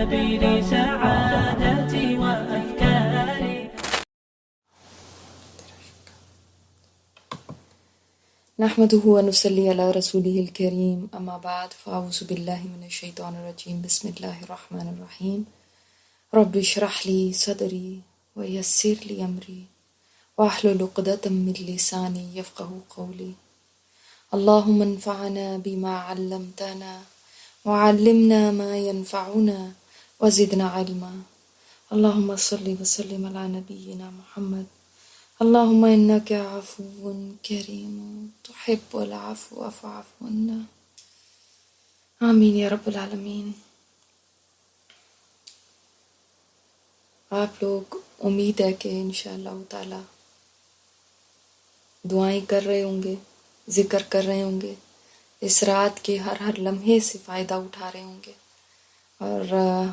سبيل سعادتي وأفكاري. نحمده ونصلي على رسوله الكريم اما بعد فاعوذ بالله من الشيطان الرجيم بسم الله الرحمن الرحيم رب اشرح لي صدري ويسر لي امري واحلل عقدة من لساني يفقهوا قولي. اللهم انفعنا بما علمتنا وعلمنا ما ينفعنا وزدنا علما. اللهم صل وسلم على نبينا محمد. اللهم إنك عفو كريم تحب العفو فاعف عنا. آمین یا رب العالمین. آپ لوگ امید ہے کہ انشاءاللہ تعالی دعائیں کر رہے ہوں گے، ذکر کر رہے ہوں گے، اس رات کے ہر لمحے سے فائدہ اٹھا رہے ہوں گے، اور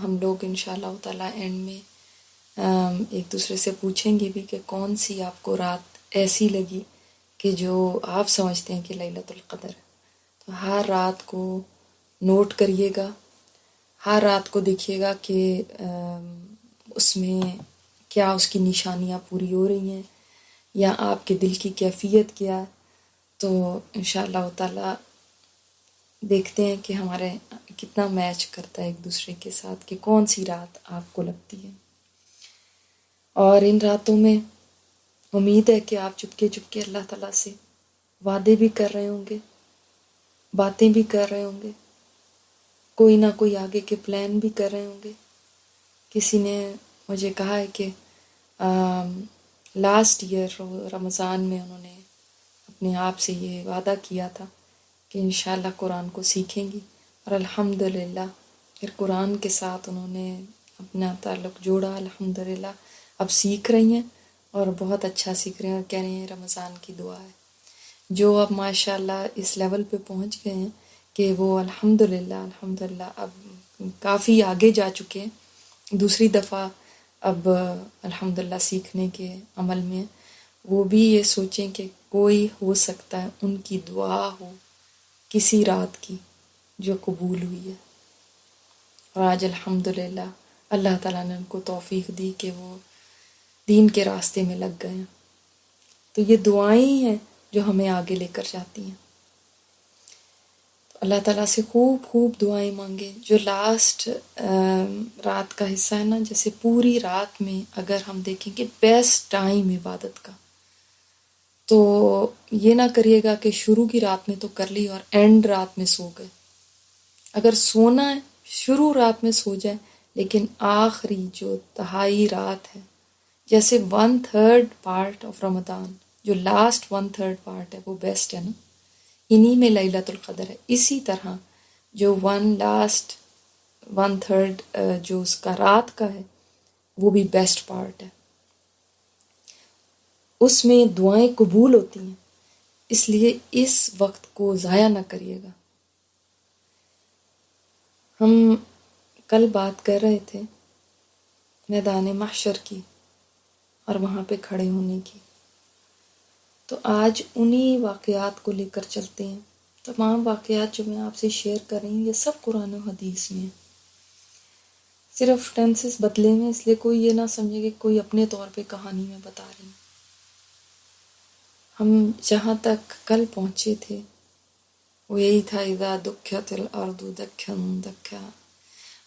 ہم لوگ انشاءاللہ تعالی اینڈ میں ایک دوسرے سے پوچھیں گے بھی کہ کون سی آپ کو رات ایسی لگی کہ جو آپ سمجھتے ہیں کہ لیلۃ القدر ہے. تو ہر رات کو نوٹ کریے گا، ہر رات کو دیکھیے گا کہ اس میں کیا اس کی نشانیاں پوری ہو رہی ہیں یا آپ کے دل کی کیفیت کیا ہے. تو انشاءاللہ تعالی دیکھتے ہیں کہ ہمارے کتنا میچ کرتا ہے ایک دوسرے کے ساتھ کہ کون سی رات آپ کو لگتی ہے. اور ان راتوں میں امید ہے کہ آپ چپکے چپکے اللہ تعالیٰ سے وعدے بھی کر رہے ہوں گے، باتیں بھی کر رہے ہوں گے، کوئی نہ کوئی آگے کے پلان بھی کر رہے ہوں گے. کسی نے مجھے کہا ہے کہ لاسٹ ایئر رمضان میں انہوں نے اپنے آپ سے یہ وعدہ کیا تھا کہ انشاءاللہ قرآن کو سیکھیں گی، اور الحمدللہ پھر قرآن کے ساتھ انہوں نے اپنا تعلق جوڑا. الحمدللہ اب سیکھ رہی ہیں اور بہت اچھا سیکھ رہے ہیں، اور کہہ رہے ہیں رمضان کی دعا ہے. جو اب ماشاءاللہ اس لیول پہ پہنچ گئے ہیں کہ وہ الحمدللہ اب کافی آگے جا چکے ہیں. دوسری دفعہ اب الحمدللہ سیکھنے کے عمل میں وہ بھی یہ سوچیں کہ کوئی ہو سکتا ہے ان کی دعا ہو کسی رات کی جو قبول ہوئی ہے. اور آج الحمدللہ اللہ تعالیٰ نے ان کو توفیق دی کہ وہ دین کے راستے میں لگ گئے ہیں. تو یہ دعائیں ہی ہیں جو ہمیں آگے لے کر جاتی ہیں. تو اللہ تعالیٰ سے خوب خوب دعائیں مانگیں. جو لاسٹ رات کا حصہ ہے نا، جیسے پوری رات میں اگر ہم دیکھیں کہ بیسٹ ٹائم عبادت کا، تو یہ نہ کریے گا کہ شروع کی رات میں تو کر لی اور اینڈ رات میں سو گئے. اگر سونا ہے شروع رات میں سو جائے، لیکن آخری جو تہائی رات ہے، جیسے 1/3 پارٹ آف رمضان، جو لاسٹ 1/3 پارٹ ہے وہ بیسٹ ہے نا، انہی میں لیلۃ القدر ہے. اسی طرح جو لاسٹ 1/3 جو اس کا رات کا ہے وہ بھی بیسٹ پارٹ ہے. اس میں دعائیں قبول ہوتی ہیں، اس لیے اس وقت کو ضائع نہ کریے گا. ہم کل بات کر رہے تھے میدان محشر کی اور وہاں پہ کھڑے ہونے کی، تو آج انہی واقعات کو لے کر چلتے ہیں. تمام واقعات جو میں آپ سے شیئر کر رہی ہوں یہ سب قرآن و حدیث میں ہیں، صرف ٹینسز بدلے ہوئے، اس لیے کوئی یہ نہ سمجھے کہ کوئی اپنے طور پہ کہانی میں بتا رہی ہیں. ہم جہاں تک کل پہنچے تھے وہ یہی تھا اذا دکھت الارض دکھا دکھا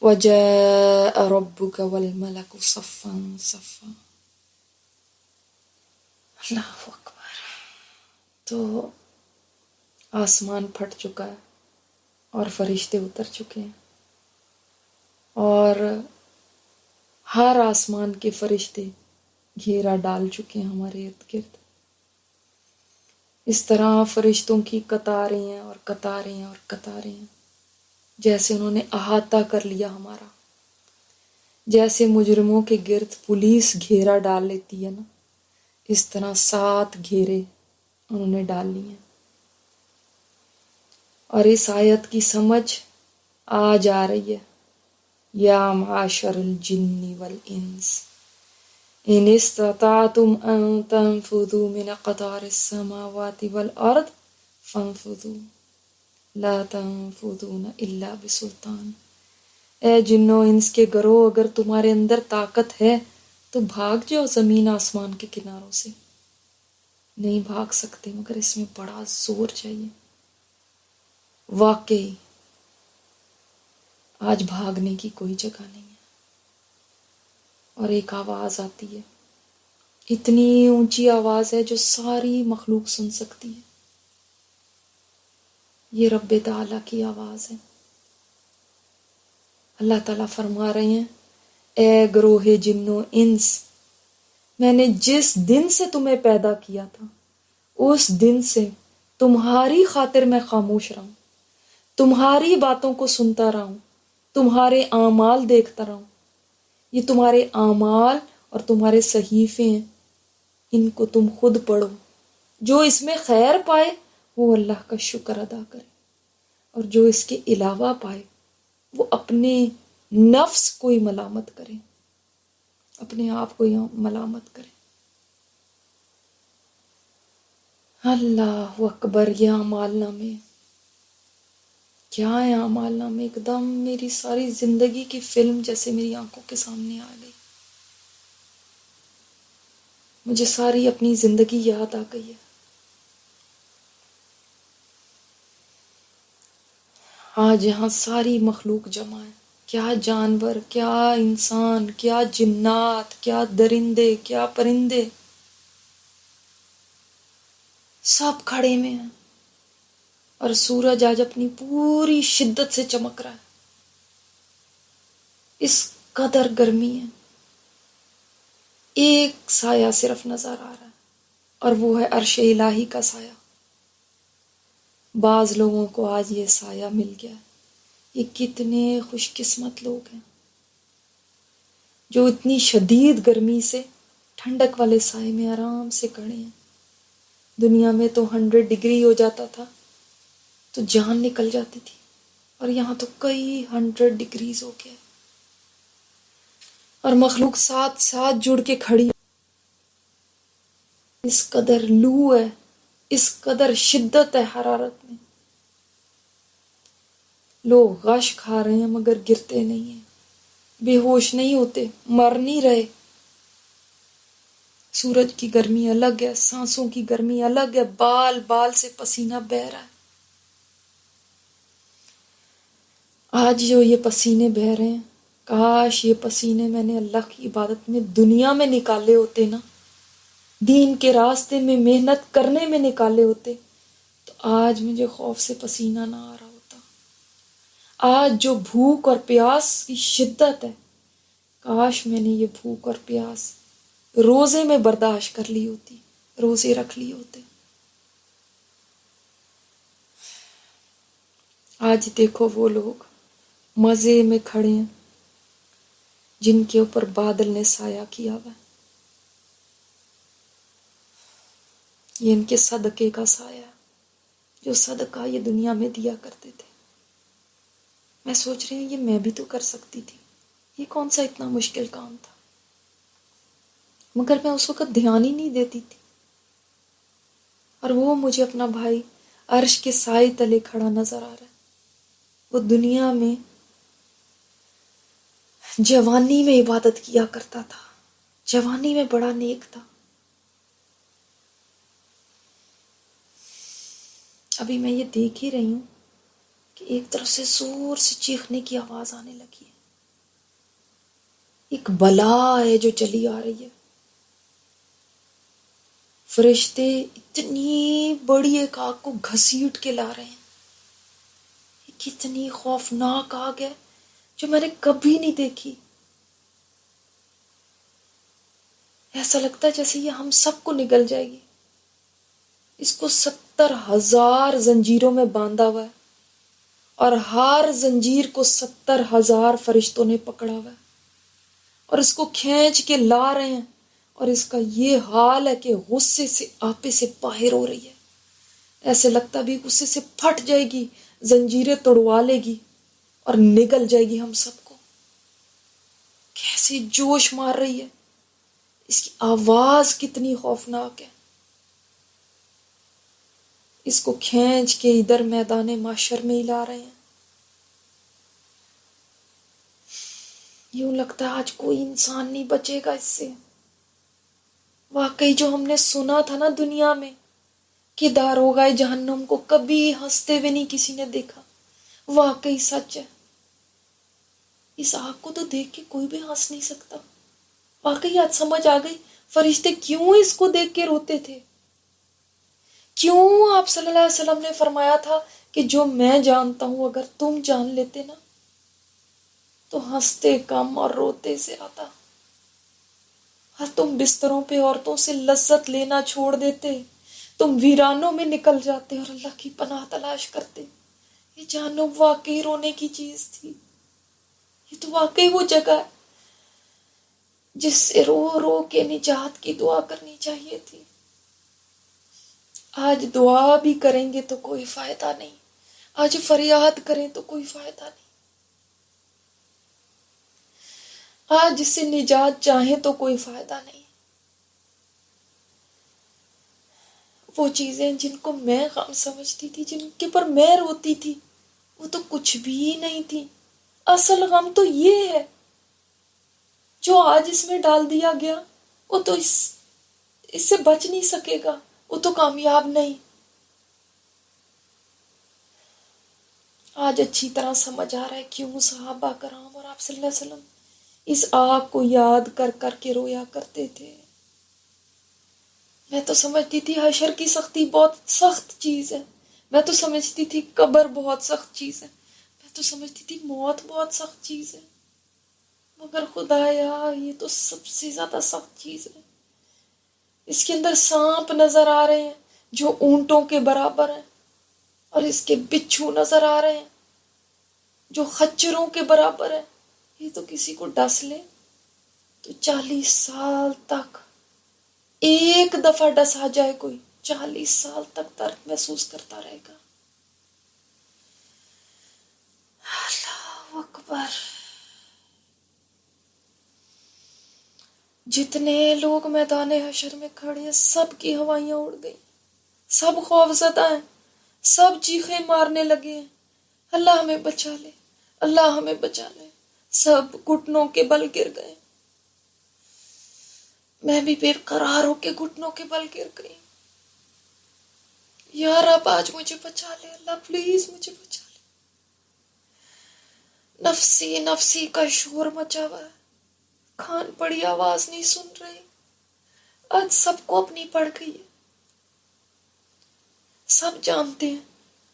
وجاء ربک والملک صفا صفا. اللہ اکبر. تو آسمان پھٹ چکا ہے اور فرشتے اتر چکے ہیں، اور ہر آسمان کے فرشتے گھیرا ڈال چکے ہیں ہمارے ارد گرد. اس طرح فرشتوں کی قطاریں ہیں اور قطاریں ہیں اور قطاریں ہیں، جیسے انہوں نے احاطہ کر لیا ہمارا. جیسے مجرموں کے گرد پولیس گھیرا ڈال لیتی ہے نا، اس طرح 7 گھیرے انہوں نے ڈال لیے ہیں. اور اس آیت کی سمجھ آ جا رہی ہے، یا معاشر الجن والانس ان استطعتم ان تنفذوا من اقطار السماوات والارض فانفذوا لا تنفذون الا بسلطان. اے جنوں انس کے گروہ، اگر تمہارے اندر طاقت ہے تو بھاگ جاؤ زمین آسمان کے کناروں سے. نہیں بھاگ سکتے، مگر اس میں بڑا زور چاہیے. واقعی آج بھاگنے کی کوئی جگہ نہیں ہے. اور ایک آواز آتی ہے، اتنی اونچی آواز ہے جو ساری مخلوق سن سکتی ہے. یہ رب تعالیٰ کی آواز ہے. اللہ تعالیٰ فرما رہے ہیں، اے گروہ جنو انس، میں نے جس دن سے تمہیں پیدا کیا تھا اس دن سے تمہاری خاطر میں خاموش رہا ہوں، تمہاری باتوں کو سنتا رہا ہوں، تمہارے اعمال دیکھتا رہا ہوں. یہ تمہارے اعمال اور تمہارے صحیفے ہیں، ان کو تم خود پڑھو. جو اس میں خیر پائے وہ اللہ کا شکر ادا کرے، اور جو اس کے علاوہ پائے وہ اپنے نفس کو ہی ملامت کرے، اپنے آپ کو ہی ملامت کرے. اللہ اکبر. یہ اعمال نامے کیا ہے؟ اعمال نامے ایک دم میری ساری زندگی کی فلم جیسے میری آنکھوں کے سامنے آ گئی. مجھے ساری اپنی زندگی یاد آ گئی ہے. آج یہاں ساری مخلوق جمع ہے، کیا جانور، کیا انسان، کیا جنات، کیا درندے، کیا پرندے، سب کھڑے میں ہیں. اور سورج آج اپنی پوری شدت سے چمک رہا ہے. اس قدر گرمی ہے، ایک سایہ صرف نظر آ رہا ہے، اور وہ ہے عرش الہی کا سایہ. بعض لوگوں کو آج یہ سایہ مل گیا. یہ کتنے خوش قسمت لوگ ہیں جو اتنی شدید گرمی سے ٹھنڈک والے سائے میں آرام سے کھڑے ہیں. دنیا میں تو 100 ڈگری ہو جاتا تھا تو جان نکل جاتی تھی، اور یہاں تو کئی 100 ڈگریز ہو گیا، اور مخلوق ساتھ ساتھ جڑ کے کھڑی. اس قدر لو ہے، اس قدر شدت ہے حرارت میں. لوگ غش کھا رہے ہیں مگر گرتے نہیں ہیں، بے ہوش نہیں ہوتے، مر نہیں رہے. سورج کی گرمی الگ ہے، سانسوں کی گرمی الگ ہے، بال بال سے پسینہ بہہ رہا ہے. آج جو یہ پسینے بہہ رہے ہیں، کاش یہ پسینے میں نے اللہ کی عبادت میں دنیا میں نکالے ہوتے نا، دین کے راستے میں محنت کرنے میں نکالے ہوتے، تو آج مجھے خوف سے پسینہ نہ آ رہا ہوتا. آج جو بھوک اور پیاس کی شدت ہے، کاش میں نے یہ بھوک اور پیاس روزے میں برداشت کر لی ہوتی، روزے رکھ لیے ہوتے. آج دیکھو وہ لوگ مزے میں کھڑے ہیں جن کے اوپر بادل نے سایہ کیا ہوا ہے. یہ ان کے صدقے کا سایہ ہے، جو صدقہ یہ دنیا میں دیا کرتے تھے. میں سوچ رہی ہوں یہ میں بھی تو کر سکتی تھی، یہ کون سا اتنا مشکل کام تھا، مگر میں اس وقت دھیان ہی نہیں دیتی تھی. اور وہ مجھے اپنا بھائی عرش کے سائے تلے کھڑا نظر آ رہا ہے. وہ دنیا میں جوانی میں عبادت کیا کرتا تھا، جوانی میں بڑا نیک تھا. ابھی میں یہ دیکھ ہی رہی ہوں کہ ایک طرف سے زور سے چیخنے کی آواز آنے لگی ہے. ایک بلا ہے جو چلی آ رہی ہے. فرشتے اتنی بڑی ایک آگ کو گھسیٹ کے لا رہے ہیں. یہ کتنی خوفناک آگ ہے جو میں نے کبھی نہیں دیکھی. ایسا لگتا ہے جیسے یہ ہم سب کو نگل جائے گی. اس کو 70,000 زنجیروں میں باندھا ہوا ہے، اور ہر زنجیر کو 70,000 فرشتوں نے پکڑا ہوا ہے، اور اس کو کھینچ کے لا رہے ہیں. اور اس کا یہ حال ہے کہ غصے سے آپے سے باہر ہو رہی ہے. ایسے لگتا بھی غصے سے پھٹ جائے گی، زنجیریں توڑوا لے گی اور نگل جائے گی ہم سب کو. کیسے جوش مار رہی ہے، اس کی آواز کتنی خوفناک ہے. اس کو کھینچ کے ادھر میدان محشر میں ہی لا رہے ہیں. یوں لگتا ہے آج کوئی انسان نہیں بچے گا اس سے. واقعی جو ہم نے سنا تھا نا دنیا میں کہ داروغہ جہنم کو کبھی ہنستے ہوئے نہیں کسی نے دیکھا، واقعی سچ ہے. اس آگ کو تو دیکھ کے کوئی بھی ہنس نہیں سکتا. واقعی آج سمجھ آ گئی فرشتے کیوں اس کو دیکھ کے روتے تھے. کیوں آپ صلی اللہ علیہ وسلم نے فرمایا تھا کہ جو میں جانتا ہوں اگر تم جان لیتے نا تو ہنستے کم اور روتے زیادہ. اور تم بستروں پہ عورتوں سے لذت لینا چھوڑ دیتے، تم ویرانوں میں نکل جاتے اور اللہ کی پناہ تلاش کرتے. یہ جہنم واقعی رونے کی چیز تھی. یہ تو واقعی وہ جگہ ہے جس سے رو رو کے نجات کی دعا کرنی چاہیے تھی. آج دعا بھی کریں گے تو کوئی فائدہ نہیں، آج فریاد کریں تو کوئی فائدہ نہیں، آج اس سے نجات چاہیں تو کوئی فائدہ نہیں. وہ چیزیں جن کو میں غم سمجھتی تھی، جن کے پر میں روتی تھی، وہ تو کچھ بھی نہیں تھی. اصل غم تو یہ ہے جو آج اس میں ڈال دیا گیا، وہ تو اس سے بچ نہیں سکے گا، وہ تو کامیاب نہیں. آج اچھی طرح سمجھ آ رہا ہے کیوں صحابہ کرام اور آپ صلی اللہ علیہ وسلم اس آگ کو یاد کر کر کے رویا کرتے تھے. میں تو سمجھتی تھی حشر کی سختی بہت سخت چیز ہے، میں تو سمجھتی تھی قبر بہت سخت چیز ہے، میں تو سمجھتی تھی موت بہت سخت چیز ہے، مگر خدایا یہ تو سب سے زیادہ سخت چیز ہے. اس کے اندر سانپ نظر آ رہے ہیں جو اونٹوں کے برابر ہیں، اور اس کے بچھو نظر آ رہے ہیں جو خچروں کے برابر ہیں. یہ تو کسی کو ڈس لے تو 40 سال تک، ایک دفعہ ڈسا جائے کوئی 40 سال تک درد محسوس کرتا رہے گا. اللہ اکبر. جتنے لوگ میدان حشر میں کھڑے ہیں سب کی ہوائیاں اڑ گئی، سب خوف زدہ ہیں، سب چیخیں مارنے لگے ہیں، اللہ ہمیں بچا لے، اللہ ہمیں بچا لے. سب گھٹنوں کے بل گر گئے. میں بھی بے قرار ہو کے گھٹنوں کے بل گر گئی. یا رب آج مجھے بچا لے، اللہ پلیز مجھے بچا لے. نفسی نفسی کا شور مچا ہوا ہے، کان پڑی آواز نہیں سن رہی. آج سب کو اپنی پڑ گئی ہے، سب جانتے ہیں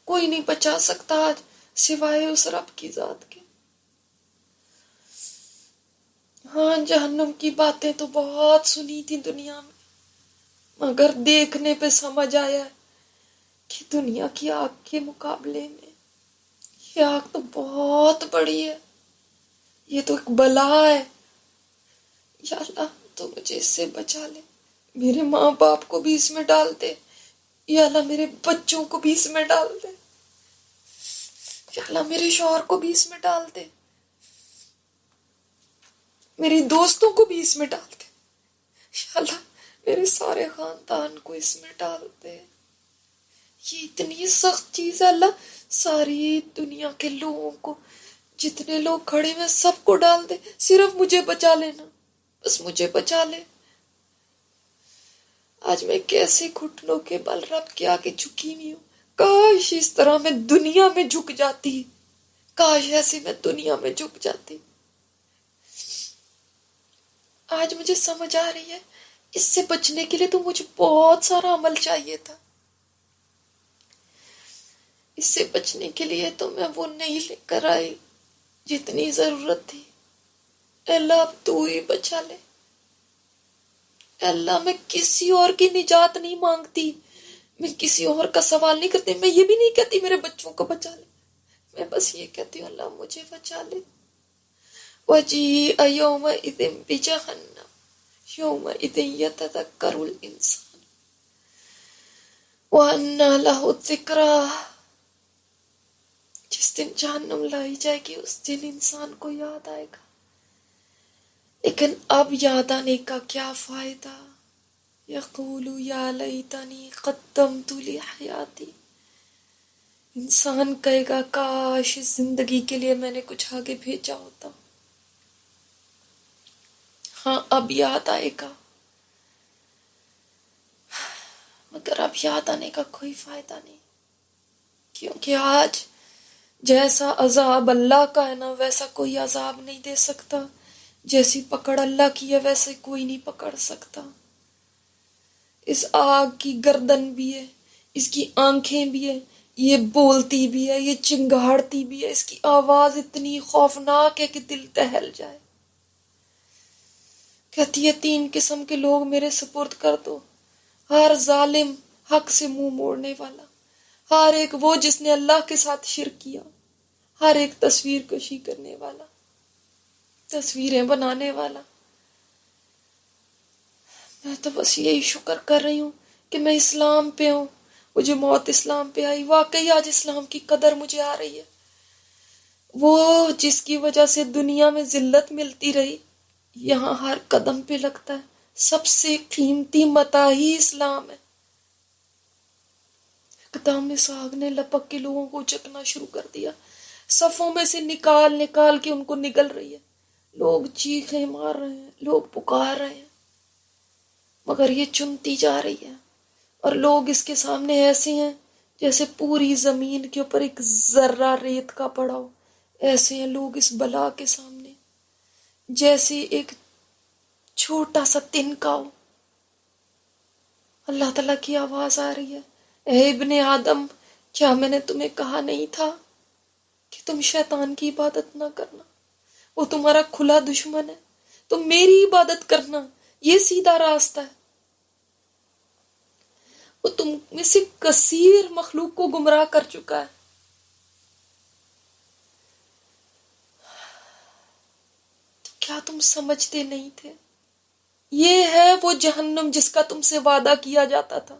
کوئی نہیں بچا سکتا آج سوائے اس رب کی ذات کے. ہاں جہنم کی باتیں تو بہت سنی تھی دنیا میں، مگر دیکھنے پہ سمجھ آیا کہ دنیا کی آگ کے مقابلے میں یہ آگ تو بہت بڑی ہے، یہ تو ایک بلا ہے. یا اللہ تو مجھے اس سے بچا لے، میرے ماں باپ کو بھی اس میں ڈال دے. یا اللہ میرے بچوں کو بھی اس میں ڈال دے. یا اللہ میرے شوہر کو بھی اس میں ڈال دے، میری دوستوں کو بھی اس میں ڈال دے. یا اللہ میرے سارے خاندان کو اس میں ڈال دے. یہ اتنی سخت چیز ہے اللہ، ساری دنیا کے لوگوں کو، جتنے لوگ کھڑے ہیں سب کو ڈال دے، صرف مجھے بچا لینا، بس مجھے بچا لے. آج میں کیسے گھٹنوں کے بل رب کے آگے جھکی ہوئی ہوں. کاش اس طرح میں دنیا میں جھک جاتی، کاش ایسے میں دنیا میں جھک جاتی. آج مجھے سمجھ آ رہی ہے اس سے بچنے کے لیے تو مجھے بہت سارا عمل چاہیے تھا. اس سے بچنے کے لیے تو میں وہ نہیں لے کر آئی جتنی ضرورت تھی. اے اللہ اب تو ہی بچا لے. اے اللہ میں کسی اور کی نجات نہیں مانگتی، میں کسی اور کا سوال نہیں کرتی، میں یہ بھی نہیں کہتی میرے بچوں کو بچا لے، میں بس یہ کہتی ہوں اللہ مجھے بچا لے. وَجِيءَ يَوْمَئِذٍ بِجَهَنَّمَ يَوْمَئِذٍ يَتَذَكَّرُ الْإِنسَانُ وَأَنَّىٰ لَهُ الذِّكْرَىٰ. جس دن جہنم لائی جائے گی اس دن انسان کو یاد آئے گا، لیکن اب یاد آنے کا کیا فائدہ. یقول یا لیتنی قدمت لحیاتی. انسان کہے گا کاش اس زندگی کے لیے میں نے کچھ آگے بھیجا ہوتا. ہاں اب یاد آئے گا، مگر اب یاد آنے کا کوئی فائدہ نہیں، کیونکہ آج جیسا عذاب اللہ کا ہے نا ویسا کوئی عذاب نہیں دے سکتا، جیسی پکڑ اللہ کی ہے ویسے کوئی نہیں پکڑ سکتا۔ اس آگ کی گردن بھی ہے، اس کی آنکھیں بھی ہے، یہ بولتی بھی ہے، یہ چنگاڑتی بھی ہے، اس کی آواز اتنی خوفناک ہے کہ دل دہل جائے۔ کہتی ہے 3 قسم کے لوگ میرے سپرد کر دو، ہر ظالم، حق سے منہ موڑنے والا، ہر ایک وہ جس نے اللہ کے ساتھ شرک کیا، ہر ایک تصویر کشی کرنے والا، تصویریں بنانے والا۔ میں تو بس یہی شکر کر رہی ہوں کہ میں اسلام پہ ہوں، مجھے موت اسلام پہ آئی۔ واقعی آج اسلام کی قدر مجھے آ رہی ہے، وہ جس کی وجہ سے دنیا میں ذلت ملتی رہی یہاں ہر قدم پہ لگتا ہے سب سے قیمتی متاع ہی اسلام ہے۔ اقدام میں ساگ نے لپک کے لوگوں کو چکنا شروع کر دیا، صفوں میں سے نکال نکال کے ان کو نگل رہی ہے، لوگ چیخیں مار رہے ہیں، لوگ پکار رہے ہیں، مگر یہ چنتی جا رہی ہے، اور لوگ اس کے سامنے ایسے ہیں جیسے پوری زمین کے اوپر ایک ذرہ ریت کا پڑا ہو، ایسے ہیں لوگ اس بلا کے سامنے جیسے ایک چھوٹا سا تنکا ہو۔ اللہ تعالیٰ کی آواز آ رہی ہے، اے ابن آدم، کیا میں نے تمہیں کہا نہیں تھا کہ تم شیطان کی عبادت نہ کرنا؟ وہ تمہارا کھلا دشمن ہے، تم میری عبادت کرنا، یہ سیدھا راستہ ہے۔ وہ تم میں سے کثیر مخلوق کو گمراہ کر چکا ہے۔ تو کیا تم سمجھتے نہیں تھے؟ یہ ہے وہ جہنم جس کا تم سے وعدہ کیا جاتا تھا،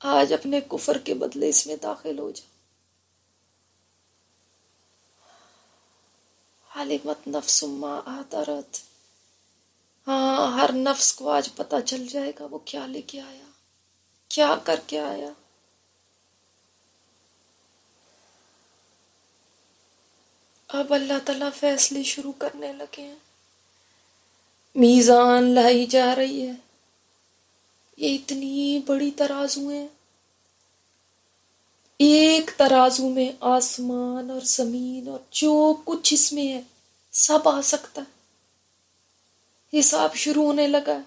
آج اپنے کفر کے بدلے اس میں داخل ہو جاؤ۔ علمت نفس ما احضرت، ہاں ہر نفس کو آج پتہ چل جائے گا وہ کیا لے کے آیا، کیا کر کے آیا۔ اب اللہ تعالیٰ فیصلے شروع کرنے لگے ہیں، میزان لائی جا رہی ہے، یہ اتنی بڑی ترازو ہیں، ایک ترازو میں آسمان اور زمین اور جو کچھ اس میں ہے سب آ سکتا ہے۔ حساب شروع ہونے لگا ہے،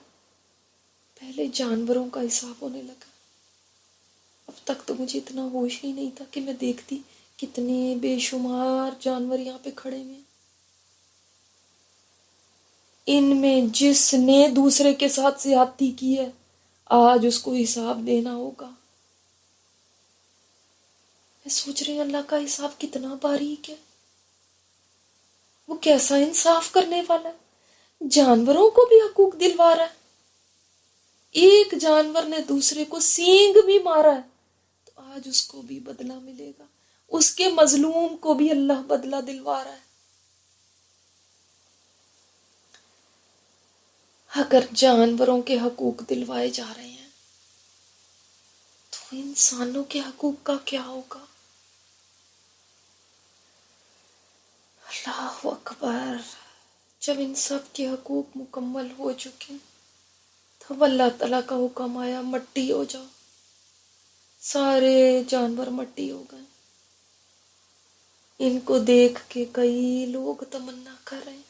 پہلے جانوروں کا حساب ہونے لگا، اب تک تو مجھے اتنا ہوش ہی نہیں تھا کہ میں دیکھتی کتنے بے شمار جانور یہاں پہ کھڑے ہوئے ہیں۔ ان میں جس نے دوسرے کے ساتھ زیادتی کی ہے آج اس کو حساب دینا ہوگا۔ میں سوچ رہی ہوں اللہ کا حساب کتنا باریک ہے، وہ کیسا انصاف کرنے والا ہے، جانوروں کو بھی حقوق دلوا رہا ہے، ایک جانور نے دوسرے کو سینگ بھی مارا ہے تو آج اس کو بھی بدلہ ملے گا، اس کے مظلوم کو بھی اللہ بدلہ دلوا رہا ہے۔ اگر جانوروں کے حقوق دلوائے جا رہے ہیں تو انسانوں کے حقوق کا کیا ہوگا؟ اللہ اکبر۔ جب ان سب کے حقوق مکمل ہو چکے تب اللہ تعالیٰ کا حکم آیا مٹی ہو جاؤ، سارے جانور مٹی ہو گئے۔ ان کو دیکھ کے کئی لوگ تمنا کر رہے ہیں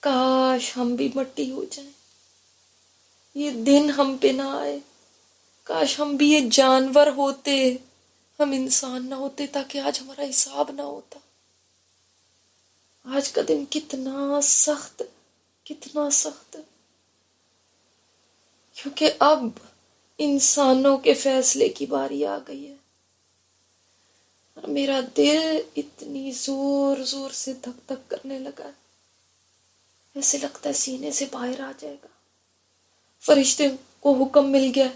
کاش ہم بھی مٹی ہو جائیں، یہ دن ہم پہ نہ آئے، کاش ہم بھی یہ جانور ہوتے، ہم انسان نہ ہوتے تاکہ آج ہمارا حساب نہ ہوتا۔ آج کا دن کتنا سخت، کتنا سخت، کیونکہ اب انسانوں کے فیصلے کی باری آ گئی ہے، اور میرا دل اتنی زور زور سے دھک دھک کرنے لگا ہے، ایسے لگتا ہے سینے سے باہر آ جائے گا۔ فرشتے کو حکم مل گیا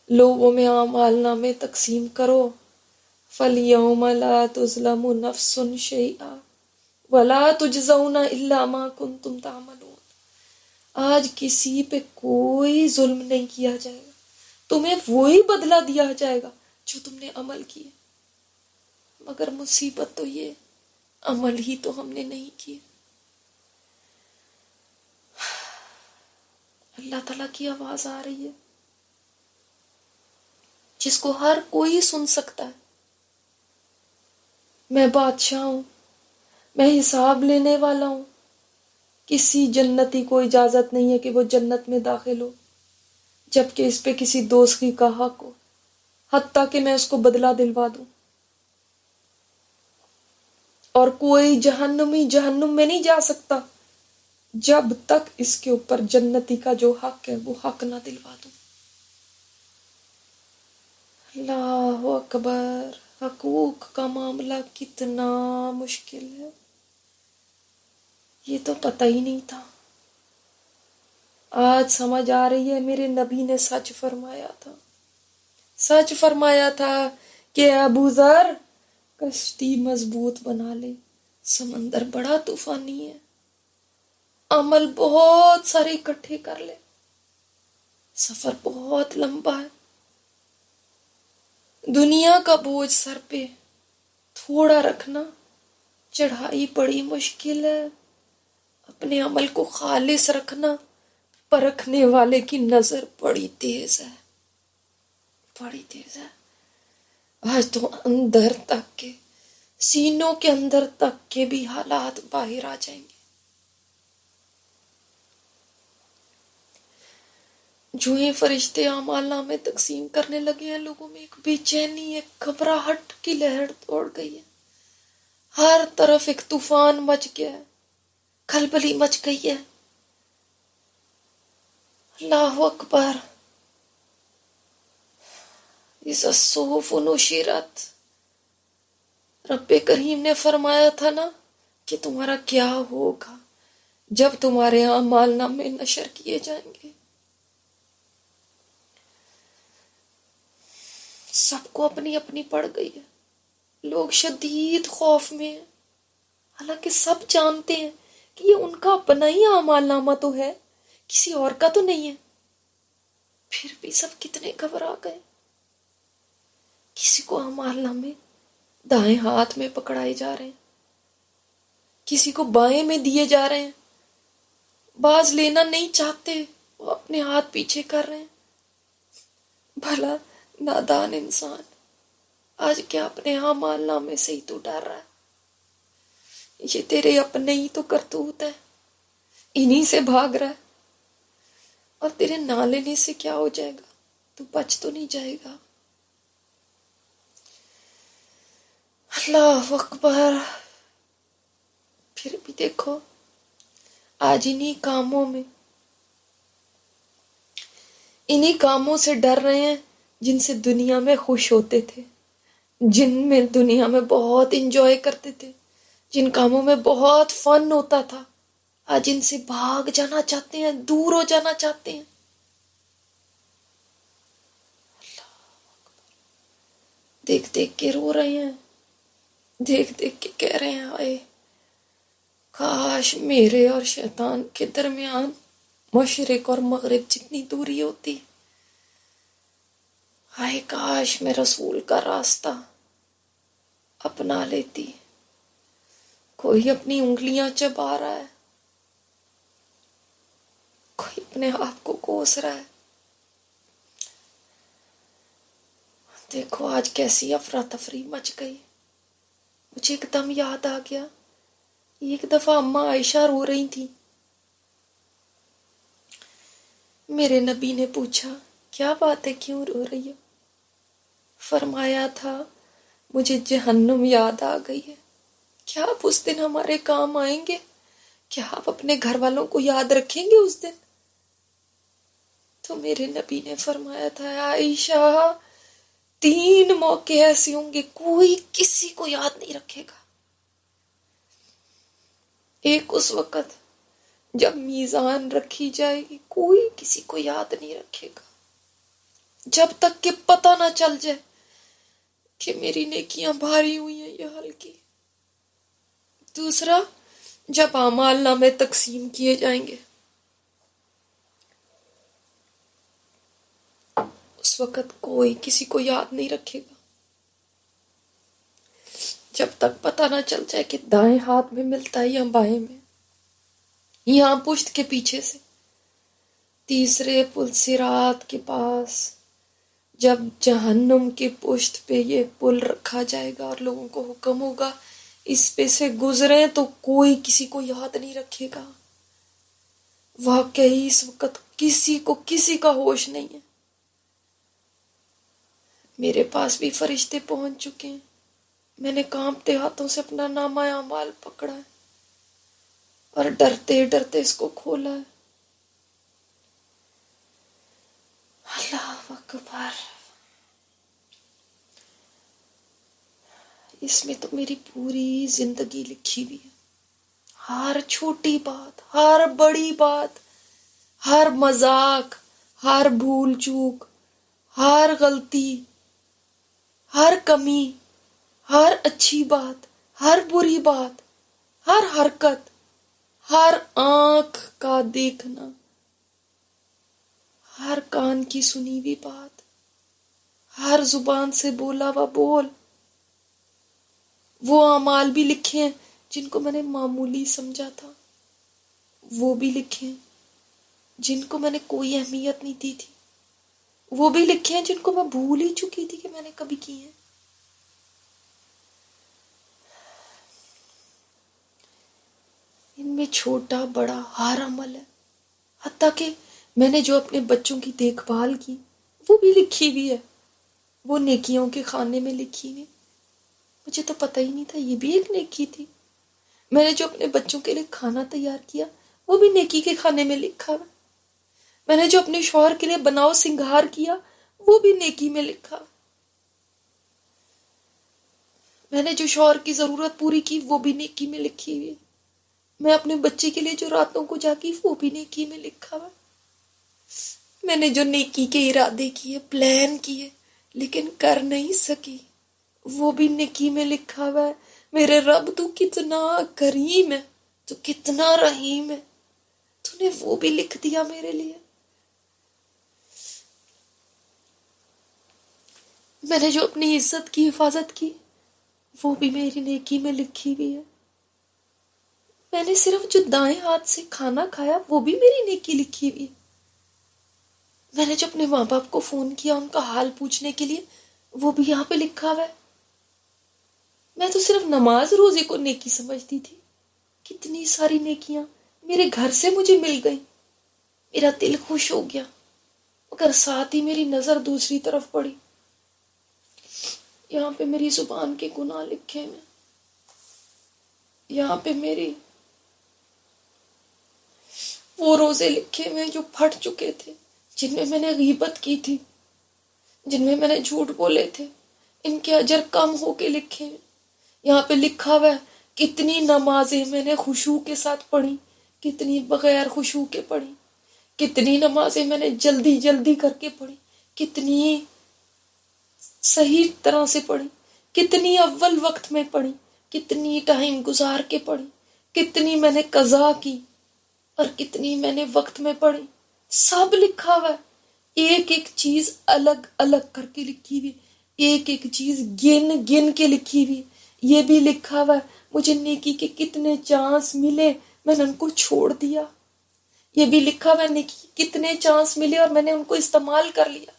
لوگوں میں اعمال نامے تقسیم کرو، فَالْيَوْمَ لَا تُظْلَمُ نَفْسٌ شَيْئًا وَلَا تُجْزَوْنَ إِلَّا مَا كُنْتُمْ تَعْمَلُونَ۔ آج کسی پہ کوئی ظلم نہیں کیا جائے گا، تمہیں وہی بدلہ دیا جائے گا جو تم نے عمل کیے، مگر مصیبت تو یہ عمل ہی تو ہم نے نہیں کیے۔ اللہ تعالیٰ کی آواز آ رہی ہے جس کو ہر کوئی سن سکتا ہے. میں بادشاہ ہوں، میں حساب لینے والا ہوں. کسی جنتی کو اجازت نہیں ہے کہ وہ جنت میں داخل ہو جبکہ اس پہ کسی دوسری کا حق ہو، حتیٰ کہ میں اس کو بدلہ دلوا دوں. اور کوئی جہنمی جہنم میں نہیں جا سکتا جب تک اس کے اوپر جنتی کا جو حق ہے وہ حق نہ دلوا دوں. اللہ اکبر. حقوق کا معاملہ کتنا مشکل ہے، یہ تو پتہ ہی نہیں تھا. آج سمجھ آ رہی ہے. میرے نبی نے سچ فرمایا تھا، سچ فرمایا تھا کہ ابو ذر کشتی مضبوط بنا لے، سمندر بڑا طوفانی ہے، عمل بہت سارے اکٹھے کر لے، سفر بہت لمبا ہے، دنیا کا بوجھ سر پہ تھوڑا رکھنا، چڑھائی بڑی مشکل ہے، اپنے عمل کو خالص رکھنا، پرکھنے والے کی نظر بڑی تیز ہے، بڑی تیز ہے. آج تو اندر تک کے، سینوں کے اندر تک کے بھی حالات باہر آ جائیں گے. جو یہ فرشتے اعمال نامے تقسیم کرنے لگے ہیں، لوگوں میں ایک بے چینی، ایک گھبراہٹ کی لہر دوڑ گئی ہے. ہر طرف ایک طوفان مچ گیا ہے، کھلبلی مچ گئی ہے. اللہ اکبر. اذا الصحف نشرت، رب کریم نے فرمایا تھا نا کہ تمہارا کیا ہوگا جب تمہارے اعمال نامے نشر کیے جائیں گے. سب کو اپنی اپنی پڑ گئی ہے، لوگ شدید خوف میں ہیں، حالانکہ سب جانتے ہیں کہ یہ ان کا اپنا ہی اعمال نامہ تو ہے، کسی اور کا تو نہیں ہے. پھر بھی سب کتنے گھبرا گئے. کسی کو اعمال نامے دائیں ہاتھ میں پکڑائے جا رہے ہیں، کسی کو بائیں میں دیے جا رہے ہیں. بعض لینا نہیں چاہتے، وہ اپنے ہاتھ پیچھے کر رہے ہیں. بھلا نادان انسان آج کیا اپنے اعمال نامے سے ہی تو ڈر رہا ہے. یہ تیرے اپنے ہی تو کرتوت ہے، انہی سے بھاگ رہا ہے. اور تیرے نہ لینے سے کیا ہو جائے گا، تو بچ تو نہیں جائے گا. اللہ اکبر. پھر بھی دیکھو آج انہی کاموں سے ڈر رہے ہیں جن سے دنیا میں خوش ہوتے تھے، جن میں دنیا میں بہت انجوائے کرتے تھے، جن کاموں میں بہت فن ہوتا تھا. آج ان سے بھاگ جانا چاہتے ہیں، دور ہو جانا چاہتے ہیں. دیکھ دیکھ کے رو رہے ہیں، دیکھ دیکھ کے کہہ رہے ہیں آئے کاش میرے اور شیطان کے درمیان مشرق اور مغرب جتنی دوری ہوتی. ہائے کاش میں رسول کا راستہ اپنا لیتی. کوئی اپنی انگلیاں چبا رہا ہے، کوئی اپنے آپ کو کوس رہا ہے. دیکھو آج کیسی افراتفری مچ گئی. مجھے ایک دم یاد آ گیا، ایک دفعہ اماں عائشہ رو رہی تھی. میرے نبی نے پوچھا کیا بات ہے، کیوں رو رہی ہو؟ فرمایا تھا مجھے جہنم یاد آ گئی ہے. کیا آپ اس دن ہمارے کام آئیں گے؟ کیا آپ اپنے گھر والوں کو یاد رکھیں گے اس دن؟ تو میرے نبی نے فرمایا تھا عائشہ 3 موقع ایسے ہوں گے کوئی کسی کو یاد نہیں رکھے گا. ایک اس وقت جب میزان رکھی جائے گی، کوئی کسی کو یاد نہیں رکھے گا جب تک کہ پتہ نہ چل جائے کہ میری نیکیاں بھاری ہوئی ہیں یا ہلکی. دوسرا جب اعمال نامے تقسیم کیے جائیں گے، اس وقت کوئی کسی کو یاد نہیں رکھے گا جب تک پتہ نہ چل جائے کہ دائیں ہاتھ میں ملتا ہے یا بائیں میں، یہاں پشت کے پیچھے سے. تیسرے پل صراط کے پاس جب جہنم کی پشت پہ یہ پل رکھا جائے گا اور لوگوں کو حکم ہوگا اس پہ سے گزریں، تو کوئی کسی کو یاد نہیں رکھے گا۔ واقعی اس وقت کسی کا ہوش نہیں ہے۔ میرے پاس بھی فرشتے پہنچ چکے ہیں، میں نے کانپتے ہاتھوں سے اپنا نامہ اعمال پکڑا ہے اور ڈرتے ڈرتے اس کو کھولا ہے۔ اللہ اکبر، اس میں تو میری پوری زندگی لکھی ہوئی ہے، ہر چھوٹی بات، ہر بڑی بات، ہر مذاق، ہر بھول چوک، ہر غلطی، ہر کمی، ہر اچھی بات، ہر بری بات، ہر حرکت، ہر آنکھ کا دیکھنا، ہر کان کی سنی ہوئی بات، ہر زبان سے بولا ہوا بول، وہ اعمال بھی لکھے ہیں جن کو میں نے معمولی سمجھا تھا، وہ بھی لکھے ہیں جن کو میں نے کوئی اہمیت نہیں دی تھی، وہ بھی لکھے ہیں جن کو میں بھول ہی چکی تھی کہ میں نے کبھی کی ہیں۔ ان میں چھوٹا بڑا ہر عمل ہے، حتیٰ کہ میں نے جو اپنے بچوں کی دیکھ بھال کی وہ بھی لکھی ہوئی ہے، وہ نیکیوں کے خانے میں لکھی ہوئی۔ مجھے تو پتہ ہی نہیں تھا یہ بھی ایک نیکی تھی۔ میں نے جو اپنے بچوں کے لیے کھانا تیار کیا وہ بھی نیکی کے کھانے میں لکھا ہے۔ میں نے جو اپنے شوہر کے لیے بناؤ سنگھار کیا وہ بھی نیکی میں لکھا۔ میں نے جو شوہر کی ضرورت پوری کی وہ بھی نیکی میں لکھی ہوئی ہے۔ میں اپنے بچے کے لیے جو راتوں کو جاگی وہ بھی نیکی میں لکھا ہوا۔ میں نے جو نیکی کے ارادے کیے، پلان کیے، لیکن کر نہیں سکی، وہ بھی نیکی میں لکھا ہوا ہے۔ میرے رب تو کتنا کریم ہے، تو کتنا رحیم ہے، تو نے وہ بھی لکھ دیا میرے لیے۔ میں نے جو اپنی عزت کی حفاظت کی وہ بھی میری نیکی میں لکھی ہوئی ہے۔ میں نے صرف جو دائیں ہاتھ سے کھانا کھایا وہ بھی میری نیکی لکھی ہوئی ہے۔ میں نے جو اپنے ماں باپ کو فون کیا ان کا حال پوچھنے کے لیے وہ بھی یہاں پہ لکھا ہوا ہے۔ میں تو صرف نماز روزے کو نیکی سمجھتی تھی، کتنی ساری نیکیاں میرے گھر سے مجھے مل گئی، میرا دل خوش ہو گیا، مگر ساتھ ہی میری نظر دوسری طرف پڑی۔ یہاں پہ میری زبان کے گناہ لکھے ہیں، یہاں پہ میری وہ روزے لکھے ہوئے جو پھٹ چکے تھے، جن میں میں نے غیبت کی تھی، جن میں میں نے جھوٹ بولے تھے، ان کے اجر کم ہو کے لکھے ہیں۔ یہاں پہ لکھا ہوا ہے کتنی نمازیں میں نے خشوع کے ساتھ پڑھی، کتنی بغیر خشوع کے پڑھی، کتنی نمازیں میں نے جلدی جلدی کر کے پڑھی، کتنی صحیح طرح سے پڑھی، کتنی اول وقت میں پڑھی، کتنی ٹائم گزار کے پڑھی، کتنی میں نے قضا کی اور کتنی میں نے وقت میں پڑھی، سب لکھا ہوا ہے۔ ایک ایک چیز الگ الگ کر کے لکھی ہوئی، ایک ایک چیز گن گن کے لکھی ہوئی۔ یہ بھی لکھا ہوا ہے مجھے نیکی کے کتنے چانس ملے، میں نے ان کو چھوڑ دیا۔ یہ بھی لکھا ہوا ہے نیکی کے کتنے چانس ملے اور میں نے ان کو استعمال کر لیا۔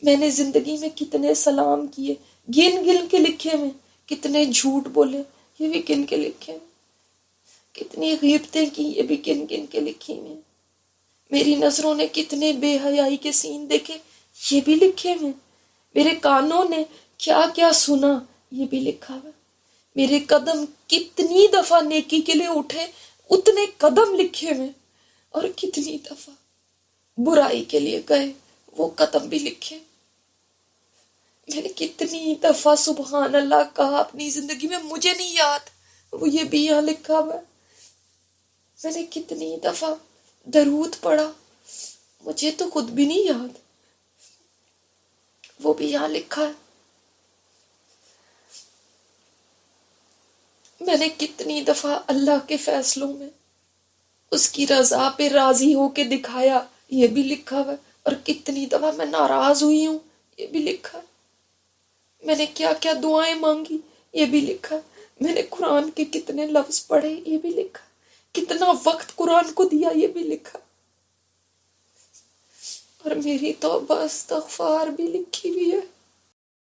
میں نے زندگی میں کتنے سلام کیے، گن گن کے لکھے ہوئے، کتنے جھوٹ بولے، یہ بھی گن کے لکھے ہوئے، کتنی غیبتیں کی، یہ بھی گن گن کے لکھی ہوئے۔ میری نظروں نے کتنے بے حیائی کے سین دیکھے، یہ بھی لکھے ہوئے۔ میرے کانوں نے کیا کیا سنا، یہ بھی لکھا ہوا۔ میرے قدم کتنی دفعہ نیکی کے لیے اٹھے، اتنے قدم لکھے ہوئے، اور کتنی دفعہ برائی کے لیے گئے، وہ قدم بھی لکھے۔ میں نے کتنی دفعہ سبحان اللہ کہا اپنی زندگی میں، مجھے نہیں یاد، وہ یہ بھی یہاں لکھا ہوا ہے۔ میں نے کتنی دفعہ درود پڑھا، مجھے تو خود بھی نہیں یاد، وہ بھی یہاں لکھا ہے۔ میں نے کتنی دفعہ اللہ کے فیصلوں میں اس کی رضا پہ راضی ہو کے دکھایا، یہ بھی لکھا ہوا ہے، اور کتنی دفعہ میں ناراض ہوئی ہوں، یہ بھی لکھا ہے۔ میں نے کیا کیا دعائیں مانگی، یہ بھی لکھا ہے۔ میں نے قرآن کے کتنے لفظ پڑھے، یہ بھی لکھا ہے۔ کتنا وقت قرآن کو دیا، یہ بھی لکھا۔ اور میری توبہ استغفار بھی لکھی بھی ہے۔